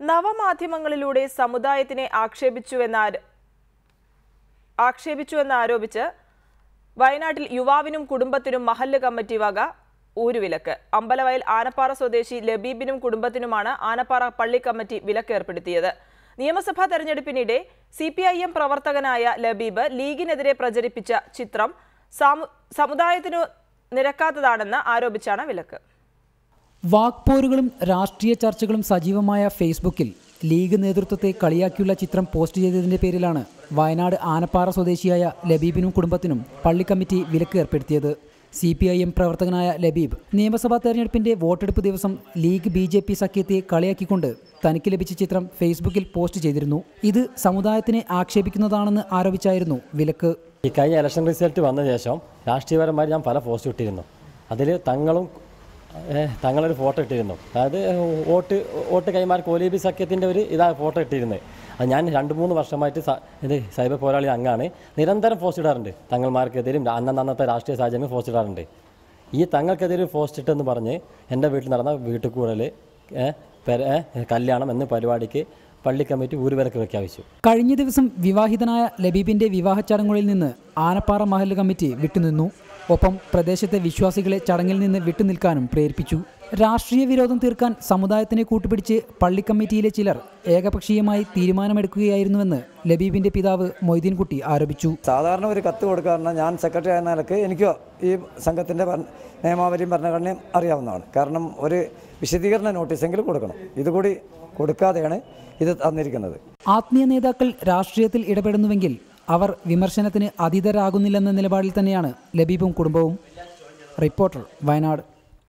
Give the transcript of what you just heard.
നവമാധ്യമങ്ങളിലൂടെ സമുദായത്തിനെ ആക്ഷേപിച്ചുവെന്നാരോപിച്ച് വയനാട്ടിൽ യുവാവിനും കുടുംബത്തിനും മഹല്ല് കമ്മിറ്റി വക ഊരുവിലക്ക്. അമ്പലവയൽ ആനപ്പാറ സ്വദേശി ലബീബിനും കുടുംബത്തിനുമാണ് ആനപ്പാറ പള്ളി കമ്മിറ്റി വിലക്കേർപ്പെടുത്തിയത്. നിയമസഭാ തെരഞ്ഞെടുപ്പിനിടെ CPIM പ്രവർത്തകനായ ലബീബ് ലീഗിനെതിരെ പ്രചരിപ്പിച്ച ചിത്രം സമുദായത്തിനു നിരക്കാത്തതാണെന്ന് ആരോപിച്ചാണ് വിലക്ക്. വാക്പോരുകളും രാഷ്ട്രീയ ചർച്ചകളും സജീവമായ ഫേസ്ബുക്കിൽ ലീഗ് നേതൃത്വത്തെ കളിയാക്കിയുള്ള ചിത്രം പോസ്റ്റ് ചെയ്തതിന്റെ പേരിലാണ് വയനാട് ആനപ്പാറ സ്വദേശിയായ ലബീബിനും കുടുംബത്തിനും പള്ളി കമ്മിറ്റി വിലക്ക് ഏർപ്പെടുത്തിയത്. CPIM പ്രവർത്തകനായ ലബീബ് നിയമസഭാ തെരഞ്ഞെടുപ്പിന്റെ വോട്ടെടുപ്പ് ദിവസം ലീഗ് BJP സഖ്യത്തെ കളിയാക്കിക്കൊണ്ട് തനിക്ക് ലഭിച്ച ചിത്രം ഫേസ്ബുക്കിൽ പോസ്റ്റ് ചെയ്തിരുന്നു. ഇത് സമുദായത്തിനെ ആക്ഷേപിക്കുന്നതാണെന്ന് ആരോപിച്ചായിരുന്നു വിലക്ക്. ഈ കഴിഞ്ഞ ഇലക്ഷൻ റിസൾട്ട് വന്ന ശേഷം രാഷ്ട്രീയപരമായി ഞാൻ പല പോസ്റ്റ് ഇട്ടിരുന്നു. അതിൽ തങ്ങളൊരു ഫോട്ടോ ഇട്ടിരുന്നു. അതായത് വോട്ട് കൈമാറി കോലീബി സഖ്യത്തിൻ്റെ ഒരു ഫോട്ടോ ഇട്ടിരുന്നത്. അത് ഞാൻ 2-3 വർഷമായിട്ട് ഇത് സൈബർ പോരാളി അംഗമാണ്. നിരന്തരം പോസ്റ്റ് ഇടാറുണ്ട്. തങ്ങൾമാർക്കെതിരും അന്നത്തെ രാഷ്ട്രീയ സാഹചര്യം പോസ്റ്റ് ഇടാറുണ്ട്. ഈ തങ്ങൾക്കെതിരെ പോസ്റ്റ് ഇട്ടെന്ന് പറഞ്ഞ് എൻ്റെ വീട്ടിൽ നടന്ന വീട്ടുകൂടൽ കല്യാണം എന്ന പരിപാടിക്ക് പള്ളി കമ്മിറ്റി ഊരുവിലക്ക് പ്രഖ്യാപിച്ചു. കഴിഞ്ഞ ദിവസം വിവാഹിതനായ ലബീബിന്റെ വിവാഹ ചടങ്ങുകളിൽ നിന്ന് ആനപ്പാറ മഹല്ല് കമ്മിറ്റി വിട്ടുനിന്നു. ഒപ്പം പ്രദേശത്തെ വിശ്വാസികളെ ചടങ്ങിൽ നിന്ന് വിട്ടുനിൽക്കാനും പ്രേരിപ്പിച്ചു. രാഷ്ട്രീയ വിരോധം തീർക്കാൻ സമുദായത്തിനെ കൂട്ടുപിടിച്ച് പള്ളി കമ്മിറ്റിയിലെ ചിലർ ഏകപക്ഷീയമായി തീരുമാനമെടുക്കുകയായിരുന്നുവെന്ന് ലബീബിന്റെ പിതാവ് മൊയ്തീൻകുട്ടി ആരോപിച്ചു. സാധാരണ ഒരു കത്ത് കൊടുക്കാറുണ്ട്. ഞാൻ സെക്രട്ടറി ആയ നിലക്ക് എനിക്ക് ഈ സംഘത്തിൻ്റെ നിയമാവലിയും ഭരണഘടനയും അറിയാവുന്നതാണ്. കാരണം ഒരു വിശദീകരണ നോട്ടീസെങ്കിലും കൊടുക്കണം. ഇതുകൂടി കൊടുക്കാതെയാണ് ഇത് തന്നിരിക്കുന്നത്. ആത്മീയ നേതാക്കൾ രാഷ്ട്രീയത്തിൽ ഇടപെടുന്നുവെങ്കിൽ അവർ വിമർശനത്തിന് അതീതരാകുന്നില്ലെന്ന നിലപാടിൽ തന്നെയാണ് ലബീബും കുടുംബവും. റിപ്പോർട്ടർ, വയനാട്.